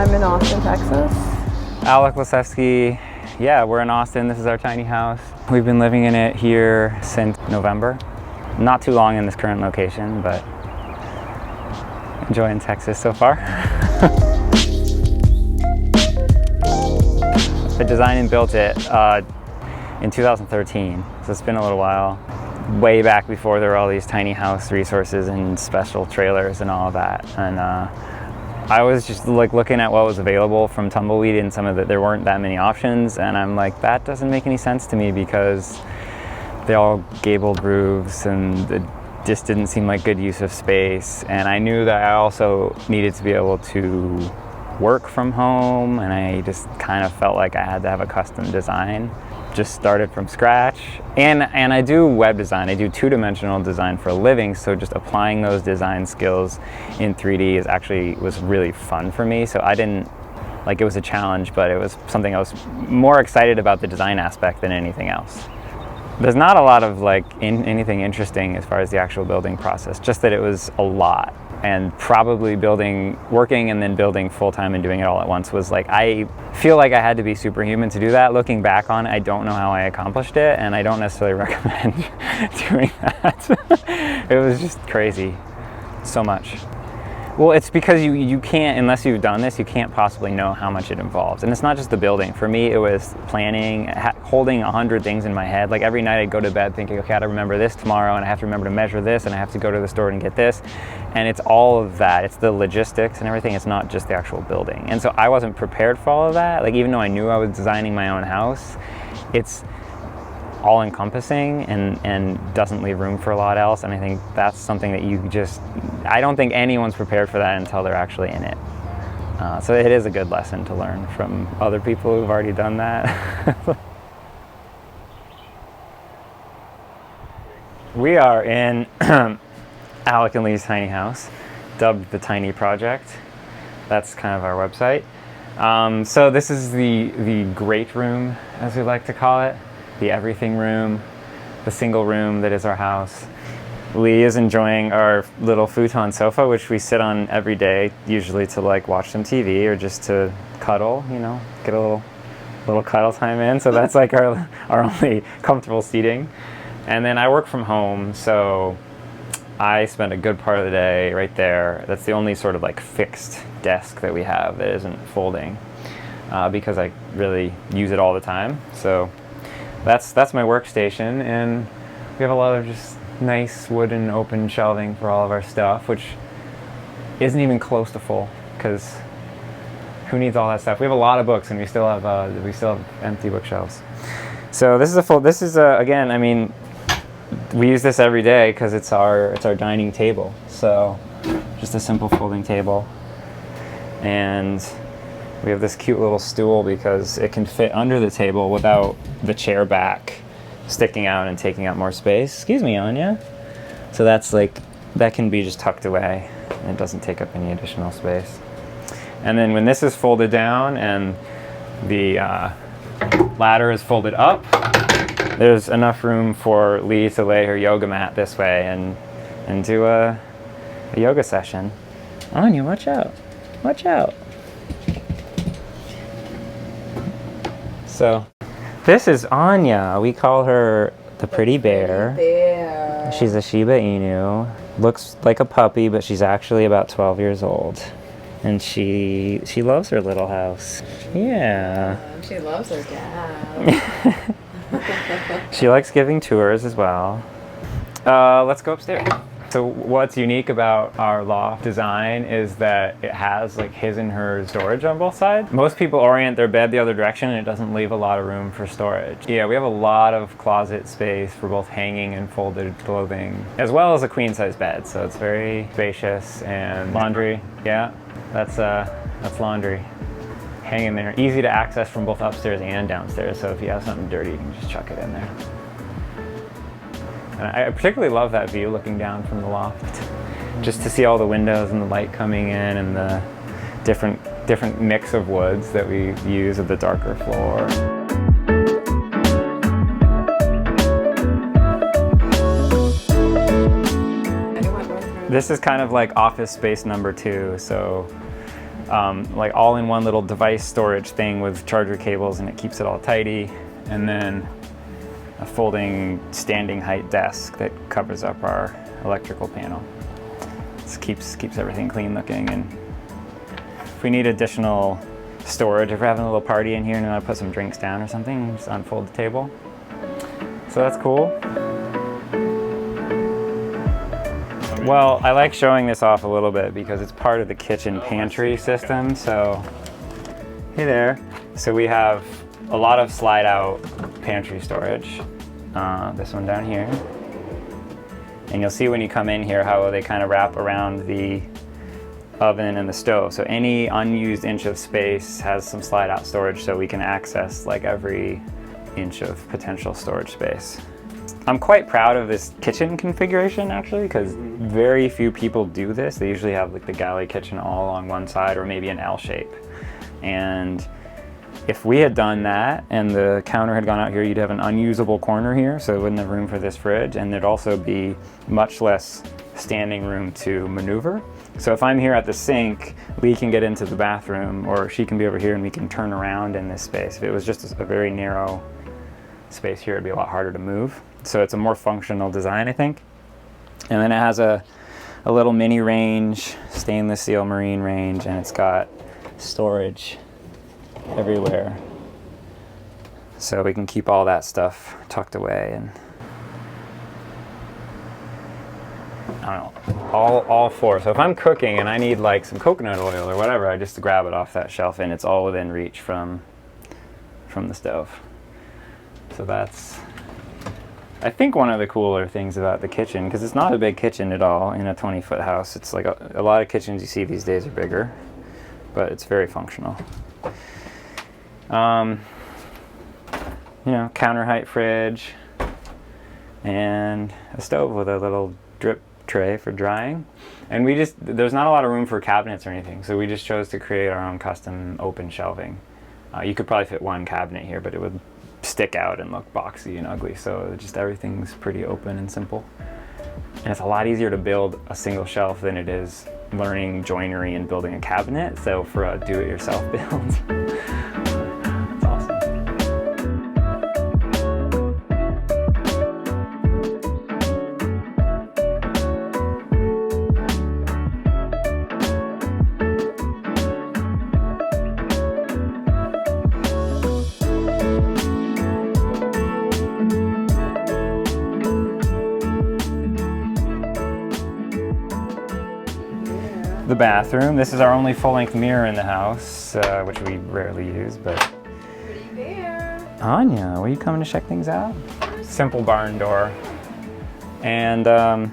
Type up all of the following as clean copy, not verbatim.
I'm in Austin, Texas. Alek Lisefski. Yeah, we're in Austin. This is our tiny house. We've been living in it here since November. Not too long in this current location, but enjoying Texas so far. I designed and built it in 2013, so it's been a little while. Way back before there were all these tiny house resources and special trailers and all of that. And I was just like looking at what was available from Tumbleweed, and there weren't that many options, and I'm like, that doesn't make any sense to me because they all gabled roofs and it just didn't seem like good use of space. And I knew that I also needed to be able to work from home, and I just kind of felt like I had to have a custom design. Just started from scratch, and I do web design. I do two-dimensional design for a living, so just applying those design skills in 3D was really fun for me. So I didn't like, it was a challenge, but it was something I was more excited about, the design aspect, than anything else. There's not a lot of anything interesting as far as the actual building process, just that it was a lot. And probably working and then building full-time and doing it all at once was like, I feel like I had to be superhuman to do that. Looking back on it, I don't know how I accomplished it, and I don't necessarily recommend doing that. It was just crazy, so much. Well, it's because you can't, unless you've done this, you can't possibly know how much it involves. And it's not just the building. For me, it was planning, holding 100 things in my head. Like every night I'd go to bed thinking, okay, I gotta remember this tomorrow, and I have to remember to measure this, and I have to go to the store and get this. And it's all of that. It's the logistics and everything. It's not just the actual building. And so I wasn't prepared for all of that. Like, even though I knew I was designing my own house, it's all-encompassing and doesn't leave room for a lot else. And I think that's something that I don't think anyone's prepared for that until they're actually in it. So it is a good lesson to learn from other people who've already done that. We are in Alek and Lee's tiny house, dubbed the Tiny Project. That's kind of our website. So this is the great room, as we like to call it. The everything room, the single room that is our house. Lee is enjoying our little futon sofa, which we sit on every day, usually to watch some TV or just to cuddle, get a little cuddle time in. So that's like our only comfortable seating. And then I work from home, so I spend a good part of the day right there. That's the only sort of fixed desk that we have that isn't folding, because I really use it all the time. So that's my workstation, and we have a lot of just nice wooden open shelving for all of our stuff, which isn't even close to full, because who needs all that stuff? We have a lot of books, and we still have empty bookshelves. So this is again, I mean, we use this every day because it's our dining table. So just a simple folding table, and we have this cute little stool because it can fit under the table without the chair back sticking out and taking up more space. Excuse me, Anya. So that can be just tucked away, and it doesn't take up any additional space. And then when this is folded down and the ladder is folded up, there's enough room for Lee to lay her yoga mat this way and do a yoga session. Anya, watch out. Watch out. So this is Anya. We call her the pretty bear. She's a Shiba Inu. Looks like a puppy, but she's actually about 12 years old. And she loves her little house. Yeah. She loves her dad. She likes giving tours as well. Let's go upstairs. So what's unique about our loft design is that it has his and her storage on both sides. Most people orient their bed the other direction, and it doesn't leave a lot of room for storage. Yeah, we have a lot of closet space for both hanging and folded clothing, as well as a queen size bed. So it's very spacious. And laundry, yeah, that's laundry. Hanging there, easy to access from both upstairs and downstairs. So if you have something dirty, you can just chuck it in there. And I particularly love that view looking down from the loft, just to see all the windows and the light coming in and the different mix of woods that we use of the darker floor. This is kind of like office space number 2. So like all in one little device storage thing with charger cables, and it keeps it all tidy. And then a folding standing height desk that covers up our electrical panel. This keeps everything clean looking. And if we need additional storage, if we're having a little party in here and we want to put some drinks down or something, just unfold the table. So that's cool. Well, I like showing this off a little bit because it's part of the kitchen pantry system. So, hey there. So we have a lot of slide out pantry storage. This one down here. And you'll see when you come in here how they kind of wrap around the oven and the stove. So any unused inch of space has some slide out storage, so we can access like every inch of potential storage space. I'm quite proud of this kitchen configuration actually, because very few people do this. They usually have like the galley kitchen all along one side or maybe an L shape. And if we had done that and the counter had gone out here, you'd have an unusable corner here, so it wouldn't have room for this fridge, and there'd also be much less standing room to maneuver. So if I'm here at the sink, Lee can get into the bathroom, or she can be over here and we can turn around in this space. If it was just a very narrow space here, it'd be a lot harder to move. So it's a more functional design, I think. And then it has a little mini range, stainless steel marine range, and it's got storage everywhere. So we can keep all that stuff tucked away. And I don't know, all four. So if I'm cooking and I need like some coconut oil or whatever, I just grab it off that shelf and it's all within reach from the stove. So that's, I think, one of the cooler things about the kitchen, because it's not a big kitchen at all in a 20-foot house. It's like a lot of kitchens you see these days are bigger, but it's very functional. You know, counter height fridge and a stove with a little drip tray for drying. And there's not a lot of room for cabinets or anything, so we just chose to create our own custom open shelving. You could probably fit one cabinet here, but it would stick out and look boxy and ugly, so just everything's pretty open and simple. And it's a lot easier to build a single shelf than it is learning joinery and building a cabinet, so for a do-it-yourself build. That's awesome. The bathroom. This is our only full-length mirror in the house, which we rarely use, but... Pretty there. Anya, were you coming to check things out? Simple barn door. And the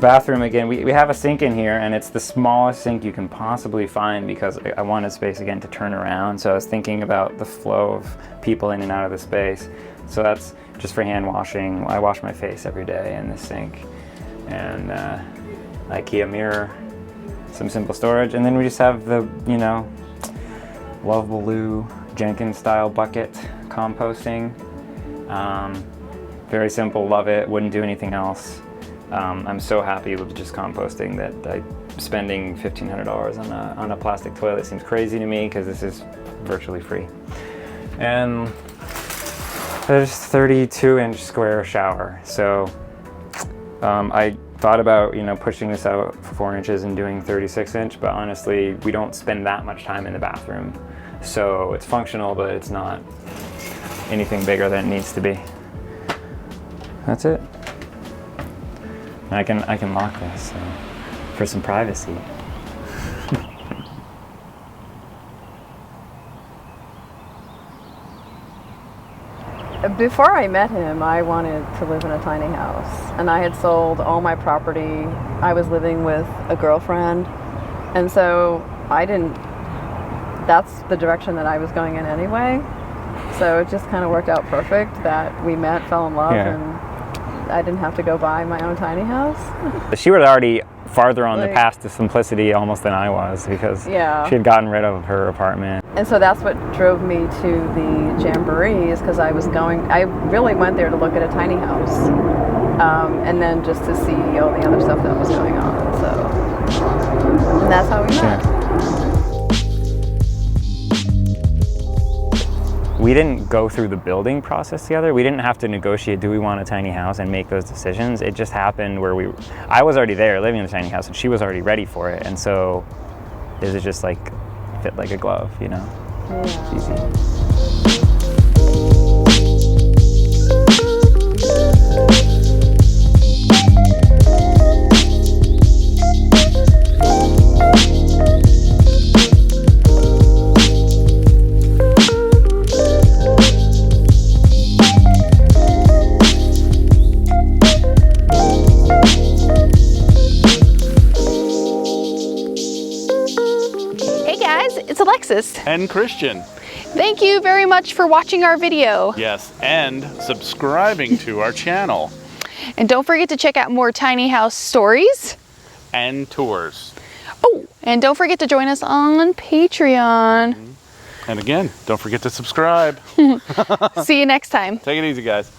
bathroom, again, we have a sink in here, and it's the smallest sink you can possibly find because I wanted space, again, to turn around. So I was thinking about the flow of people in and out of the space. So that's just for hand washing. I wash my face every day in this sink. And IKEA mirror, some simple storage, and then we just have the, you know, Lovable Jenkins style bucket composting. Very simple, love it, wouldn't do anything else. I'm so happy with just composting that spending $1,500 on a plastic toilet seems crazy to me because this is virtually free. And there's 32-inch square shower, so I thought about, you know, pushing this out 4 inches and doing 36-inch, but honestly, we don't spend that much time in the bathroom. So it's functional, but it's not anything bigger than it needs to be. That's it. And I can lock this for some privacy. Before I met him, I wanted to live in a tiny house, and I had sold all my property. I was living with a girlfriend, and so that's the direction that I was going in anyway. So it just kind of worked out perfect that we met, fell in love, Yeah. and I didn't have to go buy my own tiny house. She was already farther on the path to simplicity almost than I was, because Yeah. she had gotten rid of her apartment. And so that's what drove me to the Jamboree, is because I really went there to look at a tiny house, and then just to see all the other stuff that was going on. So, and that's how we met. Yeah. We didn't go through the building process together. We didn't have to negotiate, do we want a tiny house, and make those decisions. It just happened where I was already there living in the tiny house, and she was already ready for it. And so it was just like, fit like a glove, you know? Yeah. It's easy. It's Alexis. And Christian. Thank you very much for watching our video. Yes, and subscribing to our channel. And don't forget to check out more tiny house stories. And tours. Oh, and don't forget to join us on Patreon. And again, don't forget to subscribe. See you next time. Take it easy, guys.